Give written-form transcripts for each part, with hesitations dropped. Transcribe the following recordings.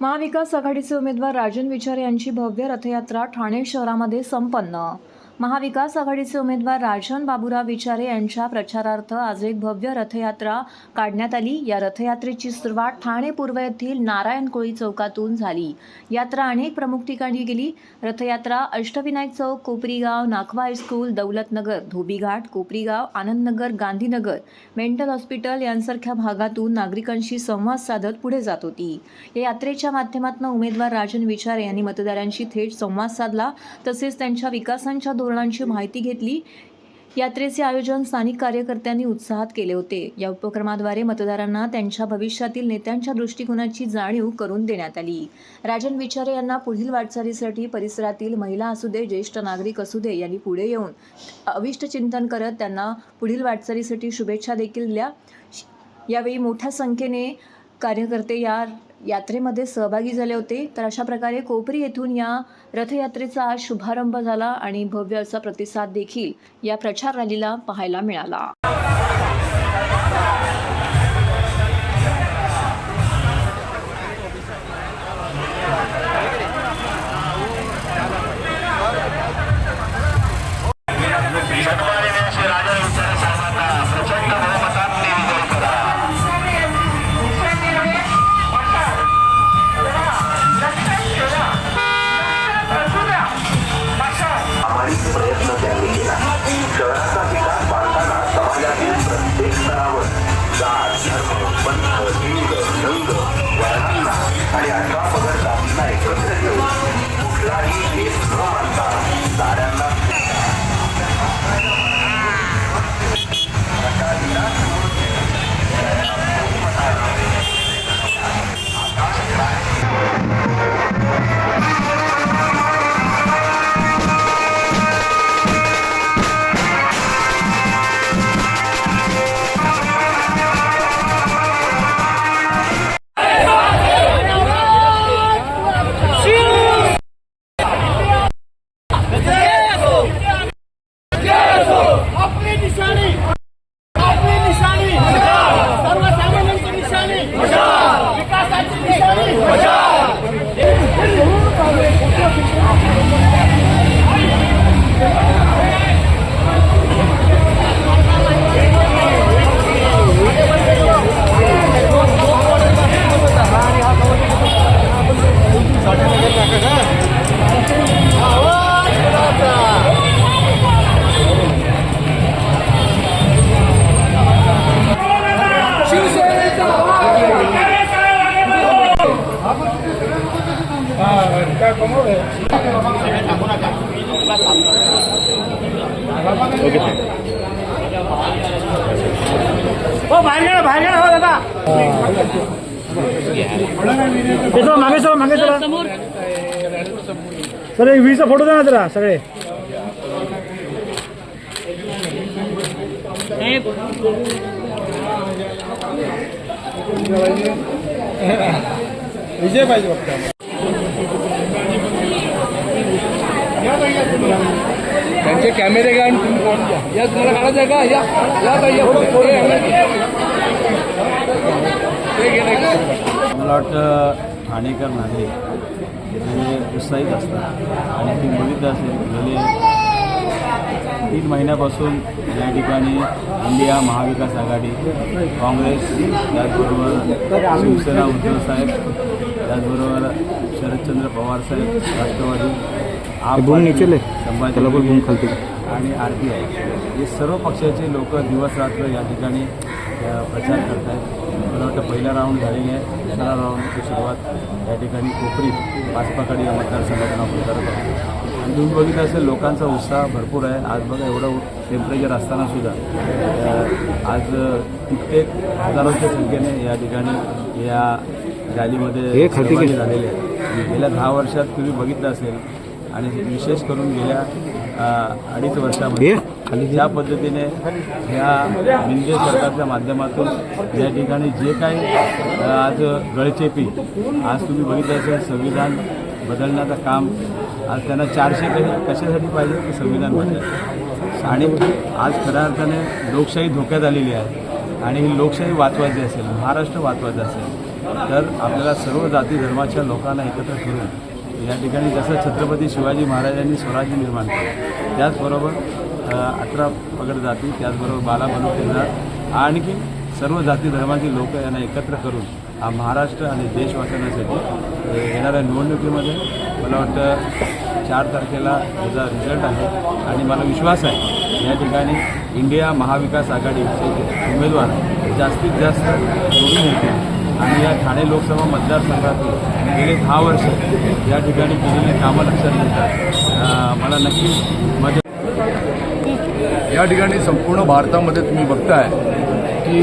महाविकास आघाडीचे उमेदवार राजन विचारे यांची भव्य रथयात्रा ठाणे शहरामध्ये संपन्न। महाविकास आघाडीचे उमेदवार राजन बाबूराव विचारे यांच्या प्रचारार्थ आज एक भव्य रथयात्रा काढण्यात आली। या रथयात्रेची सुरुवात ठाणे पूर्व येथील नारायण कोळी चौकातून झाली। यात्रा अनेक प्रमुख ठिकाणी गेली। रथयात्रा अष्टविनायक चौक, Koprigaon, Nakhwa high school, Daulatnagar, Dhobighat, Koprigaon, Anandnagar, Gandhinagar, mental hospital यांसारख्या भागातून नागरिकांशी संवाद साधत पुढे जात होती। या यात्रेच्या माध्यमातून उमेदवार राजन विचारे यांनी मतदारांशी थेट संवाद साधला, तसेच त्यांच्या विकासांच्या धोरणांची माहिती घेतली। यात्रेचे आयोजन स्थानिक कार्यकर्त्यांनी उत्साहात केले होते। या उपक्रमाद्वारे मतदारांना त्यांच्या भविष्यातील नेत्यांच्या दृष्टिकोनाची जाणीव करून देण्यात आली। राजन विचारे यांना पुढील वाटचालीसाठी परिसरातील महिला असू दे, ज्येष्ठ नागरिक असू दे यांनी पुढे येऊन अविष्ट चिंतन करत त्यांना पुढील वाटचालीसाठी शुभेच्छा देखील दिल्या। यावेळी मोठ्या संख्येने कार्यकर्ते या यात्रेमध्ये सहभागी झाले होते। तर अशा प्रकारे कोपरी येथून या रथयात्रेचा आज शुभारंभ झाला आणि भव्य असा प्रतिसाद देखील या प्रचार रॅलीला पाहायला मिळाला। प्रयत्न त्यांनी केला। शहराचा विकास पाहताना समाजातील प्रत्येक स्तरावर जात, धर्म, पंथ, लिंग, रंग, वयाचा आणि अठरा पगड जातींना एकत्र घेऊन कुठलाही भेद न मानता साऱ्यांना मागे चला सर, एक वीचा फोटो द्या ना जरा सगळे। विजय पाहिजे फक्त। त्यांचे कॅमेरे घ्या आणि तुम्ही कोण घ्या। या तुम्हाला काढायचं आहे का? या मला वाटतं ठाणेकर नागरिक हे उत्साहित असतात आणि तुम्ही बघितलं असेल गेले 3 महिन्यापासून या ठिकाणी इंडिया महाविकास आघाडी, काँग्रेस, त्याचबरोबर शिवसेना उद्धव साहेब, त्याचबरोबर शरदचंद्र पवार साहेब राष्ट्रवादी, संभाजी आणि RPI हे सर्व पक्षाचे लोक दिवस रात्र या ठिकाणी प्रचार करत आहेत। मला वाटतं पहिला राऊंड झालेली आहे, दुसरा राऊंडची सुरुवात या ठिकाणी कोपरी पाचपाकडी या मतदारसंघाचं नाव करत आहे आणि तुम्ही बघितलं असेल लोकांचा उत्साह भरपूर आहे। आज बघा एवढं टेम्परेचर असतानासुद्धा आज कित्येक हजारोच्या संख्येने या ठिकाणी या रॅलीमध्ये सहभागी झालेले आहेत। गेल्या 10 वर्षात तुम्ही बघितलं असेल आणि विशेष करून गेल्या 2.5 वर्षामध्ये ज्या पद्धतीने ह्या मिंजे सरकारच्या माध्यमातून या ठिकाणी जे काही आज गळचेपी आज तुम्ही बघितलं असेल संविधान बदलण्याचं काम आज त्यांना 400 कशासाठी पाहिजे की संविधान बदल आणि आज खऱ्या अर्थाने लोकशाही धोक्यात आलेली आहे आणि ही लोकशाही वाचवायची असेल, महाराष्ट्र वाचवायचं असेल तर आपल्याला सर्व जाती धर्माच्या लोकांना एकत्र करून या ठिकाणी जसं छत्रपती शिवाजी महाराजांनी स्वराज्य निर्माण केलं, त्याचबरोबर 18 पगड जाती, त्याचबरोबर 12 बलुतेदार आणखी सर्व जाती धर्मातील लोक यांना एकत्र करून हा महाराष्ट्र आणि देश वाचवण्यासाठी येणाऱ्या निवडणुकीमध्ये मला वाटतं 4 तारखेला याचा रिझल्ट आहे आणि मला विश्वास आहे या ठिकाणी इंडिया महाविकास आघाडीचे उमेदवार जास्तीत जास्त निवडून येतील आणि या ठाणे लोकसभा मतदारसंघातून गेले 10 वर्ष या ठिकाणी केलेली कामं लक्षात घेतात मला नक्कीच मदत. या ठिकाणी संपूर्ण भारतामध्ये तुम्ही बघताय की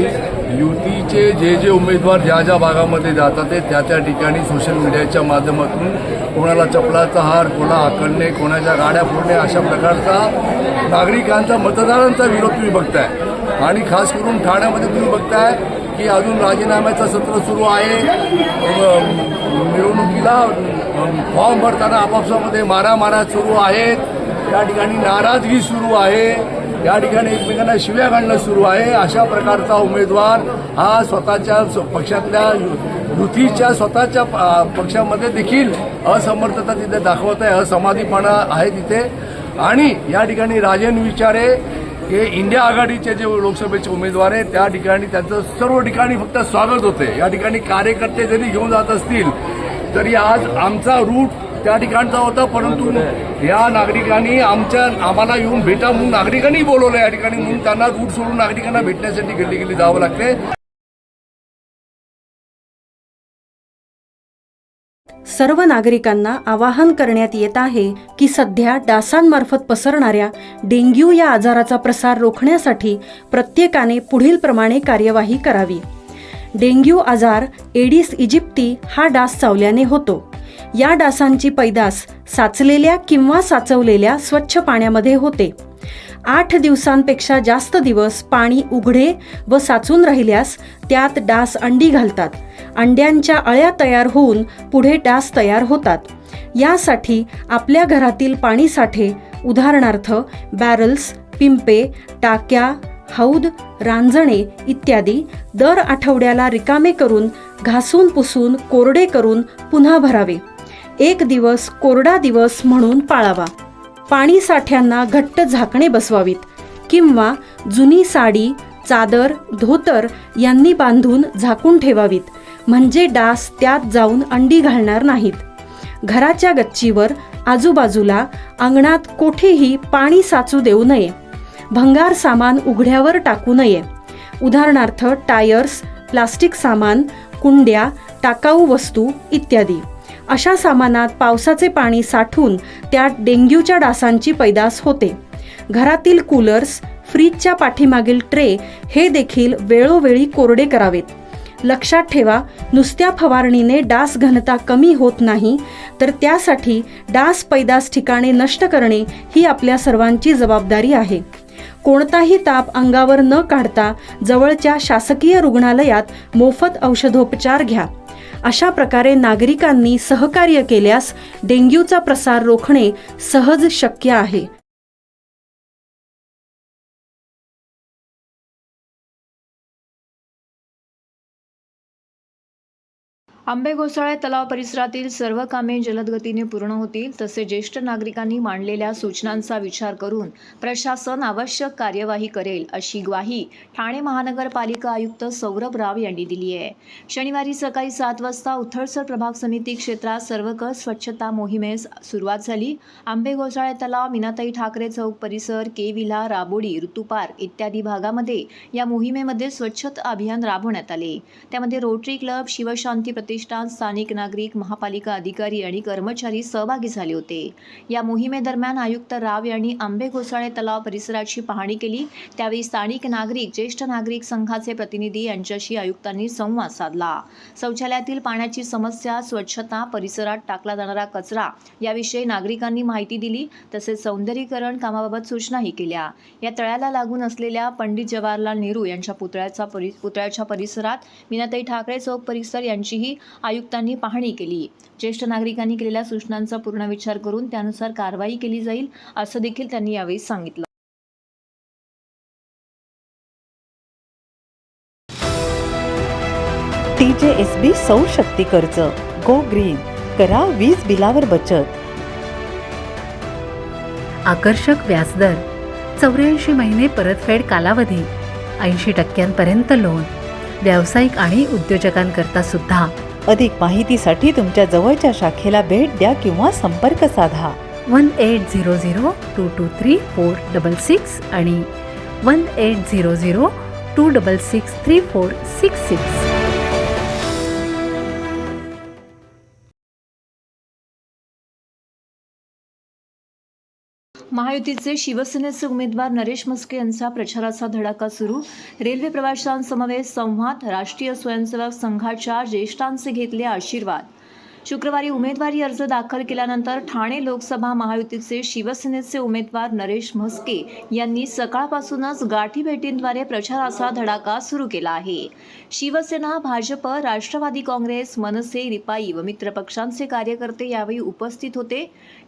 युतीचे जे उमेदवार ज्या भागामध्ये जातात ते त्या ठिकाणी सोशल मीडियाच्या माध्यमातून कोणाला चपलाचा हार, कोणा आकडणे, कोणाच्या गाड्या फोडणे अशा प्रकारचा नागरिकांचा मतदारांचा विरोध तुम्ही बघताय. आणि खास करून ठाण्यामध्ये तुम्ही बघताय की अजून राजीनाम्याचं सत्र सुरू आहे. निवडणुकीला फॉर्म भरताना आपापसामध्ये मारामाऱ्या सुरू आहेत. या ठिकाणी नाराजगी सुरू आहे. या ठिकाणी एकमेकांना शिव्या घालणं सुरू आहे. अशा प्रकारचा उमेदवार हा स्वतःच्या पक्षातल्या युतीच्या स्वतःच्या पक्षामध्ये देखील असमर्थता तिथे दाखवत आहे, असमाधीपणा आहे तिथे. आणि या ठिकाणी राजन विचारे हे इंडिया आघाडीचे जे लोकसभेचे उमेदवार आहेत त्या ठिकाणी त्यांचं सर्व ठिकाणी फक्त स्वागत होते. या ठिकाणी कार्यकर्ते जरी घेऊन जात असतील तरी आज आमचा रूट त्या ठिकाणचा होता, परंतु या नागरिकांनी आम्हाला येऊन भेटा म्हणून नागरिकांनी बोलवलं या ठिकाणी, म्हणून त्यांना रूट सोडून नागरिकांना भेटण्यासाठी गल्ली जावं लागते. सर्व नागरिकांना आवाहन करण्यात येत आहे की सध्या डासांमार्फत पसरणाऱ्या डेंग्यू या आजाराचा प्रसार रोखण्यासाठी प्रत्येकाने पुढीलप्रमाणे कार्यवाही करावी. डेंग्यू आजार एडिस इजिप्ती हा डास चावल्याने होतो. या डासांची पैदास साचलेल्या किंवा साचवलेल्या स्वच्छ पाण्यामध्ये होते. 8 दिवसांपेक्षा जास्त दिवस पाणी उघडे व साचून राहिल्यास त्यात डास अंडी घालतात. अंड्यांच्या अळ्या तयार होऊन पुढे डास तयार होतात. यासाठी आपल्या घरातील पाणीसाठे उदाहरणार्थ बॅरल्स, पिंपे, टाक्या, हौद, रांजणे इत्यादी दर आठवड्याला रिकामे करून घासून पुसून कोरडे करून पुन्हा भरावे. 1 दिवस कोरडा दिवस म्हणून पाळावा. पाणी साठ्यांना घट्ट झाकणे बसवावीत किंवा जुनी साडी, चादर, धोतर यांनी बांधून झाकून ठेवावीत, म्हणजे डास त्यात जाऊन अंडी घालणार नाहीत. घराच्या गच्चीवर, आजूबाजूला, अंगणात कोठेही पाणी साचू देऊ नये. भंगार सामान उघड्यावर टाकू नये. उदाहरणार्थ टायर्स, प्लास्टिक सामान, कुंड्या, टाकाऊ वस्तू इत्यादी. अशा सामानात पावसाचे पाणी साठून त्यात डेंग्यूच्या डासांची पैदास होते. घरातील कूलर्स, फ्रीजच्या पाठीमागील ट्रे हे देखील वेळोवेळी कोरडे करावेत. लक्षात ठेवा, नुसत्या फवारणीने डास घनता कमी होत नाही, तर त्यासाठी डास पैदास ठिकाणे नष्ट करणे ही आपल्या सर्वांची जबाबदारी आहे. कोणताही ताप अंगावर न काढता जवळच्या शासकीय रुग्णालयात मोफत औषधोपचार घ्या. अशा प्रकारे नागरिकांनी सहकार्य केल्यास डेंग्यूचा प्रसार रोखणे सहज शक्य आहे. आंबे घोसाळे तलाव परिसरातील सर्व कामे जलद गतीने पूर्ण होतील, तसे ज्येष्ठ नागरिकांनी मांडलेल्या सूचनांचा विचार करून प्रशासन आवश्यक कार्यवाही करेल, अशी ग्वाही ठाणे महानगरपालिका आयुक्त सौरभ राव यांनी दिली आहे. शनिवारी सकाळी 7 वाजता उथळसर प्रभाग समिती क्षेत्रात सर्वकष स्वच्छता मोहिमेस सुरुवात झाली. आंबे घोसाळे तलाव, मीनाताई ठाकरे चौक परिसर, के विला, राबोडी, ऋतुपार्क इत्यादी भागामध्ये या मोहिमेमध्ये स्वच्छता अभियान राबवण्यात आले. त्यामध्ये रोटरी क्लब, शिवशांती प्रतिष्ठान, स्थानिक नागरिक, महापालिका अधिकारी आणि कर्मचारी सहभागी झाले होते. या मोहिमेदरम्यान आयुक्त राव यांनी आंबे घोसाळे तलाव परिसराची पाहणी केली. त्यावेळी स्थानिक नागरिक, ज्येष्ठ नागरिक संघाचे प्रतिनिधी यांच्याशी आयुक्तांनी संवाद साधला. शौचालयातील पाण्याची समस्या, स्वच्छता, परिसरात टाकला जाणारा कचरा याविषयी नागरिकांनी माहिती दिली. तसेच सौंदर्यीकरण कामाबाबत सूचनाही केल्या. या तळ्याला लागून असलेल्या पंडित जवाहरलाल नेहरू यांच्या पुतळ्याच्या परिसरात मीनाताई ठाकरे चौक परिसर यांचीही आयुक्तांनी पाहणी केली. ज्येष्ठ नागरिकांनी केलेल्या सूचनांचा पूर्ण विचार करून त्यानुसार कारवाई केली जाईल, असं देखील त्यांनी यावेळी सांगितलं. DJSB सौर शक्ती कर्ज. गो ग्रीन, करा वीज बिलावर बचत. आकर्षक व्याजदर, 84 महिने परतफेड कालावधी, 80% लोन, व्यावसायिक आणि उद्योजकांकरता सुद्धा. अधिक माहितीसाठी तुमच्या जवळच्या शाखेला भेट द्या किंवा संपर्क साधा. 1800-223-466 आणि 1800-266-3466. महायुतीचे शिवसेनेचे उमेदवार नरेश म्हस्के यांचा प्रचाराचा धडाका सुरू. रेल्वे प्रवाशांसमवेत संवाद, राष्ट्रीय स्वयंसेवक संघाच्या ज्येष्ठांचे घेतले आशीर्वाद. शुक्रवारी उमेदवारी अर्ज दाखल केल्यानंतर ठाणे लोकसभा महायुतीचे शिवसेनेचे उमेदवार नरेश म्हस्के यांनी सकाळपासूनच गाठीभेटींद्वारे प्रचाराचा धडाका सुरू केला आहे. शिवसेना, भाजप, राष्ट्रवादी काँग्रेस, मनसे, रिपाई व मित्रपक्षांचे कार्यकर्ते यावेळी उपस्थित होते.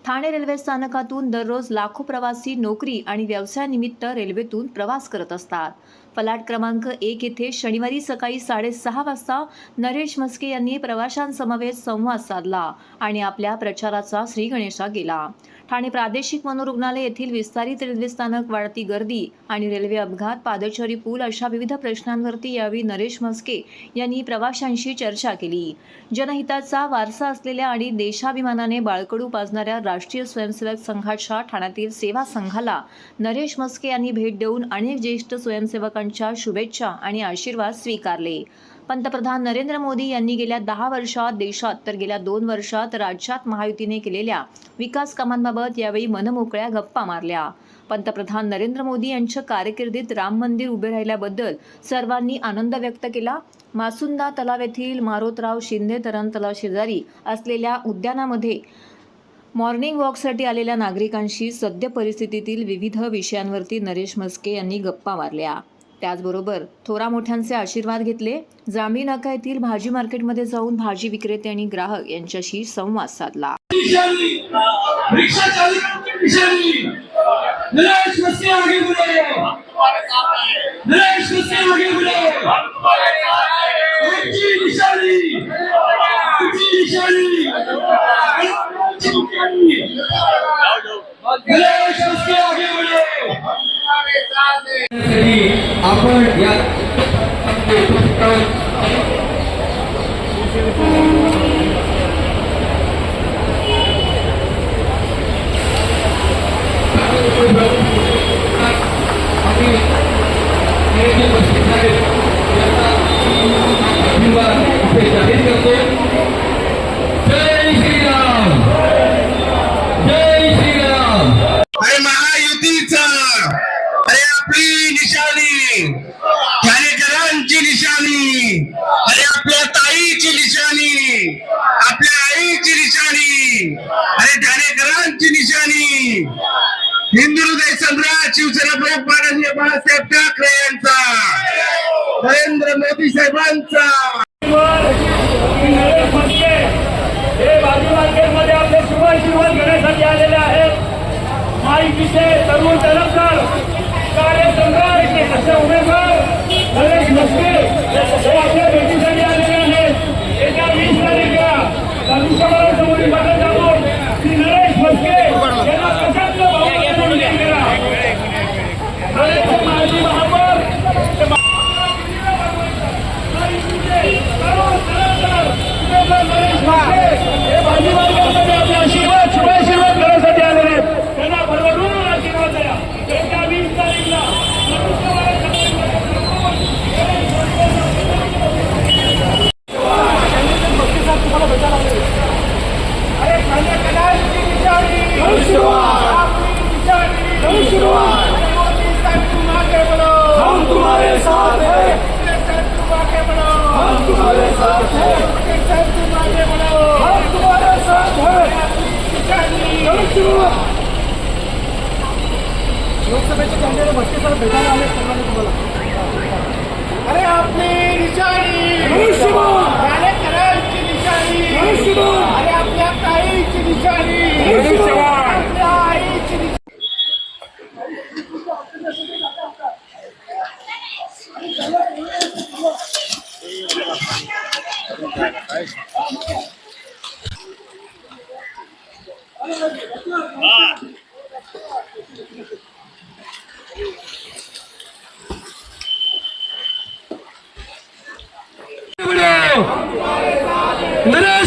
ठाणे रेल्वे स्थानकातून दररोज लाखो प्रवासी नोकरी आणि व्यवसायानिमित्त रेल्वेतून प्रवास करत असतात. फलाट क्रमांक 1 येथे शनिवारी सकाळी 6:30 वाजता नरेश म्हस्के यांनी प्रवाशांसमवेत संवाद साधला आणि आपल्या प्रचाराचा श्रीगणेशा केला. ठाणे प्रादेशिक मनोरुग्णालय येथील विस्तारित रेल्वे स्थानक, वाढती गर्दी आणि रेल्वे अपघात, पादचारी पूल अशा विविध प्रश्नांवरती यावेळी नरेश म्हस्के यांनी प्रवाशांशी चर्चा केली. जनहिताचा वारसा असलेल्या आणि देशाभिमानाने बाळकडू पाजणाऱ्या राष्ट्रीय स्वयंसेवक संघाच्या ठाण्यातील सेवा संघाला नरेश म्हस्के यांनी भेट देऊन अनेक ज्येष्ठ स्वयंसेवकांच्या शुभेच्छा आणि आशीर्वाद स्वीकारले. पंतप्रधान नरेंद्र मोदी यांनी गेल्या 10 वर्षात देशात तर गेल्या 2 वर्षात राज्यात महायुतीने केलेल्या विकास कामांबाबत यावेळी मनमोकळ्या गप्पा मारल्या. पंतप्रधान नरेंद्र मोदी यांच्या कारकिर्दीत राम मंदिर उभे राहिल्याबद्दल सर्वांनी आनंद व्यक्त केला. मासुंदा तलाव येथील मारोतराव शिंदे तरण तलाव शेजारी असलेल्या उद्यानामध्ये मॉर्निंग वॉकसाठी आलेल्या नागरिकांशी सद्य परिस्थितीतील विविध विषयांवरती नरेश म्हस्के यांनी गप्पा मारल्या. त्याचबरोबर थोरा मोठ्यांचे आशीर्वाद घेतले. जांभळी नाका येथील भाजी मार्केटमध्ये जाऊन भाजी विक्रेते आणि ग्राहक यांच्याशी संवाद साधला. आपण या अरे महायुतीचा, अरे आपली निशाणी, ठाणेकरांची निशाणी, अरे आपल्या ताईची निशाणी, आपल्या आईची निशाणी, अरे ठाणेकरांची निशाणी, हिंदू हृदय सम्राट शिवसेना प्रमुख माननीय बाळासाहेब ठाकरे यांचा, नरेंद्र मोदी साहेबांचा. हे भाजी मार्केटमध्ये आपले शुभाशीर्वाद घेण्यासाठी आलेले आहेत. महायुतीचे तरुण तलबदार, कार्यसम्राट असे उमेदवार नरेश म्हस्के हे आपल्या भेटीसाठी आलेले आहेत. येत्या 20 तारखेला धनुष्यबाणासमोरील बटन दाबून श्री नरेश म्हस्के यांना प्रचंड बहुमताने विजयी करा. माजी महापौर महायुतीचे तरुण तलबदार उमेदवार नरेश म्हस्के हे भाजी मार्केटमध्ये आपले शुभाशीर्वाद घेण्यासाठी आलेले आहेत. त्यांना भरभरून आशीर्वाद द्या. येत्या 20 तारखेला अरे ठाणेकरांची निशाणी, आपली निशाणी, मोदी साहब तुम आगे बढ़ो, हम तुम्हारे साथ हैं, तुम आगे बढ़ो, हम तुम्हारे साथ हैं, तुम आगे बढ़ो, हम तुम्हारे साथ हैं. लोकसभेचे कॅन्डिडेट म्हस्के साहेब भेटायला आले तुम्हाला. अरे आपली निशाणी, ठाणेकरांची निशाणी, अरे आपल्या ताईची निशाणी, आपल्या आईची निशाणी. नरेश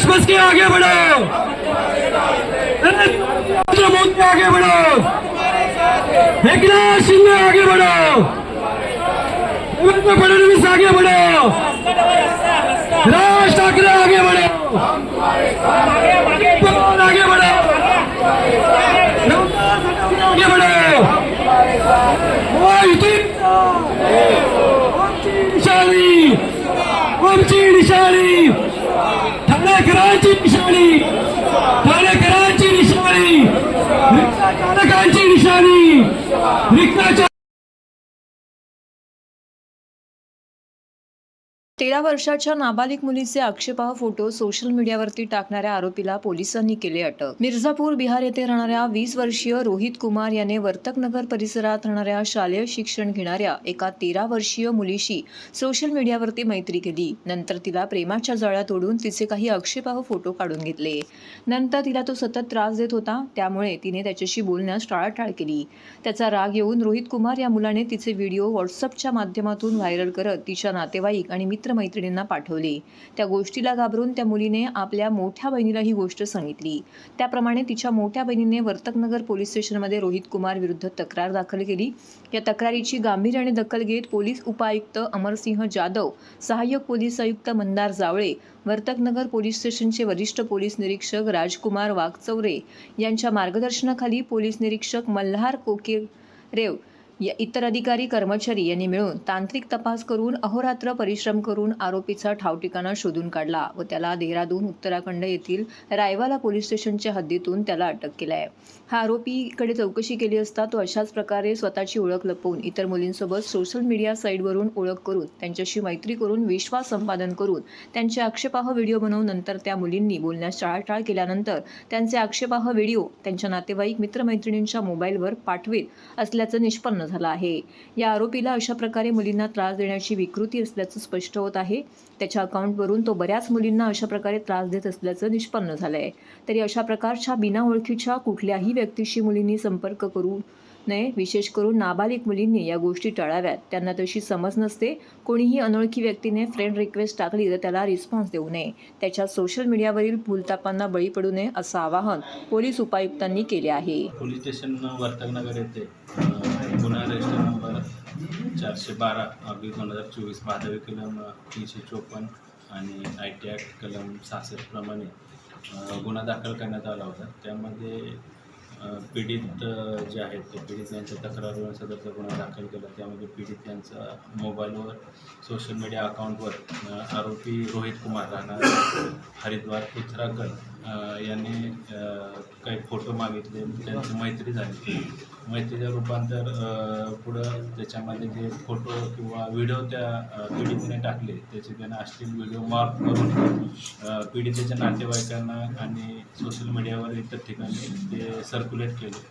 बस के आगे बढ़ो, नरेंद्र मोदी आगे बढ़ो, एकनाथ शिंदे आगे बढ़ो, देवेंद्र फडणवीस आगे बढ़ो, राज ठाकरे आगे बढ़ो, पवार आगे बढ़ो, आगे बढ़ो, आमची निशाणी, ठाणेकरांची निशाणी, ठाणेकरांची निशाणी, रिक्षा चालकांची निशाणी, रिक्षा 13 वर्षाच्या नाबालिग मुलीचे आक्षेपार्ह फोटो सोशल मीडियावरती टाकणाऱ्या आरोपीला पोलिसांनी केले अटक. मिर्झापूर बिहार येथे राहणाऱ्या 20 वर्षीय रोहित कुमार याने वर्तकनगर परिसरात राहणाऱ्या शालेय शिक्षण घेणाऱ्या एका 13 वर्षीय मुलीशी सोशल मीडियावरती मैत्री केली. नंतर तिला प्रेमाच्या जाळ्यात ओढून तिचे काही आक्षेपार्ह फोटो काढून घेतले. नंतर तिला तो सतत त्रास देत होता, त्यामुळे तिने त्याच्याशी बोलण्यास टाळाटाळ केली. त्याचा राग येऊन रोहित कुमार या मुलाने तिचे व्हिडिओ व्हॉट्सअपच्या माध्यमातून व्हायरल करत तिच्या नातेवाईक आणि मैत्रिणींना पाठवले. त्या गोष्टीला घाबरून त्या मुलीने आपल्या मोठ्या बहिणीला ही गोष्ट सांगितली. त्याप्रमाणे तिच्या मोठ्या बहिणीने वर्तकनगर पोलीस स्टेशनमध्ये रोहित कुमार विरुद्ध तक्रार दाखल केली. या तक्रारीची गांभीर्याने दखल घेत पोलीस उपायुक्त अमरसिंह जाधव, सहाय्यक पोलीस आयुक्त मंदार जावळे, वर्तकनगर पोलीस स्टेशनचे वरिष्ठ पोलीस निरीक्षक राजकुमार वाघचौरे यांच्या मार्गदर्शनाखाली पोलीस निरीक्षक मल्हार कोकेरेव या इतर अधिकारी कर्मचारी यांनी मिळून तांत्रिक तपास करून अहोरात्र परिश्रम करून आरोपीचा ठावठिकाणा शोधून काढला व त्याला देहरादून उत्तराखंड येथील रायवाला पोलीस स्टेशनच्या हद्दीतून त्याला अटक केली आहे. हा आरोपीकडे चौकशी केली असता तो अशाच प्रकारे स्वतःची ओळख लपवून इतर मुलींसोबत सोशल मीडिया साईटवरून ओळख करून त्यांच्याशी मैत्री करून विश्वास संपादन करून त्यांचे आक्षेपार्ह व्हिडिओ बनवून नंतर त्या मुलींनी बोलण्यास टाळाटाळ केल्यानंतर त्यांचे आक्षेपार्ह व्हिडिओ त्यांच्या नातेवाईक मित्रमैत्रिणींच्या मोबाईलवर पाठवित असल्याचं निष्पन्न झाला आहे. या आरोपीला अशा प्रकारे मुलींना त्रास देण्याची विकृती असल्याचं स्पष्ट होत आहे. त्याच्या अकाउंटवरून तो बऱ्याच मुलींना अशा प्रकारे त्रास देत असल्याचं निष्पन्न झालंय. तरी अशा प्रकारच्या बिना ओळखीच्या कुठल्याही व्यक्तीशी मुलींनी संपर्क करू नये. विशेष करून नाबालिग मुलींनी या गोष्टी टाळाव्यात. त्यांना तशी समज नसते. कोणीही अनोळखी व्यक्तीने फ्रेंड रिक्वेस्ट टाकली तर त्याला रिस्पॉन्स देऊ नये. त्याच्या सोशल मीडियावरील भूलथापांना बळी पडू नये असं आवाहन पोलीस उपायुक्तांनी केले आहे. पोलीस स्टेशन वर्तकनगर येथे गुन्हा रजिस्टर नंबर 412/2024 भादवी कलम 354 आणि IT ॲक्ट कलम 66 प्रमाणे गुन्हा दाखल करण्यात आला होता. त्यामध्ये पीडित जे आहेत ते पीडित यांच्या तक्रारीवर सदरचा गुन्हा दाखल केला. त्यामध्ये पीडित यांचा मोबाईलवर सोशल मीडिया अकाउंटवर आरोपी रोहित कुमार राहणार हरिद्वार उत्तराखंड यांनी काही फोटो मागितले. त्यांची मैत्री झाली. मैत्रीचं रूपांतर पुढं त्याच्यामध्ये जे फोटो किंवा व्हिडिओ त्या पीडितेने टाकले त्याचे त्यानं अश्लील व्हिडिओ मार्क करून पीडितेच्या नातेवाईकांना आणि सोशल मीडियावर इतर ठिकाणी ते सर्क्युलेट केले.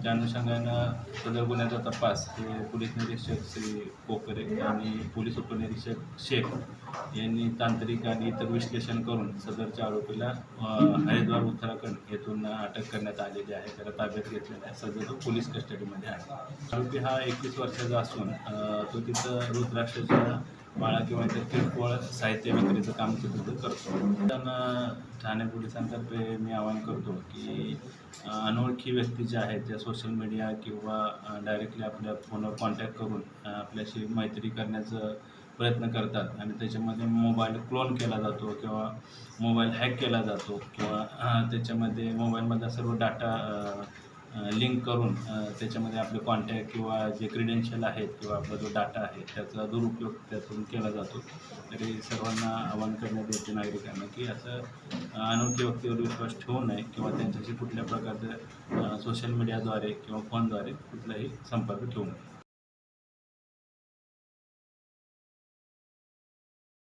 त्या अनुषंगानं सदर गुन्ह्याचा तपास हे पोलीस निरीक्षक श्री कोकरे आणि पोलीस उपनिरीक्षक शेख यांनी तांत्रिक आणि इतर विश्लेषण करून सदरच्या आरोपीला हरिद्वार उत्तराखंड येथून अटक करण्यात आलेली आहे. त्याला ताब्यात घेतलेला आहे. सध्या तो पोलीस कस्टडीमध्ये आहे. आरोपी हा 21 वर्षाचा असून तो तिथं रुद्राक्षाच्या माळा किंवा इतर किरकोळ साहित्य विक्रीचं काम तिथं करतो. त्यांना ठाणे पोलिसांतर्फे मी आवाहन करतो की अनोळखी व्यक्ती ज्या आहेत त्या सोशल मीडिया किंवा डायरेक्टली आपल्या फोनवर कॉन्टॅक्ट करून आपल्याशी मैत्री करण्याचं प्रयत्न करतात आणि त्याच्यामध्ये मोबाईल क्लोन केला जातो किंवा मोबाईल हॅक केला जातो किंवा त्याच्यामध्ये मोबाईलमधला सर्व डाटा लिंक करून त्याच्यामध्ये आपले कॉन्टॅक्ट किंवा जे क्रिडेन्शियल आहेत किंवा आपला जो डाटा आहे त्याचा दुरुपयोग त्यातून केला जातो. तरी सर्वांना आवाहन करण्यात येते नागरिकांना की असं अनोळखी व्यक्तीवर विश्वास ठेवू नये किंवा त्यांच्याशी कुठल्या प्रकारचे सोशल मीडियाद्वारे किंवा फोनद्वारे कुठलाही संपर्क ठेवू नये.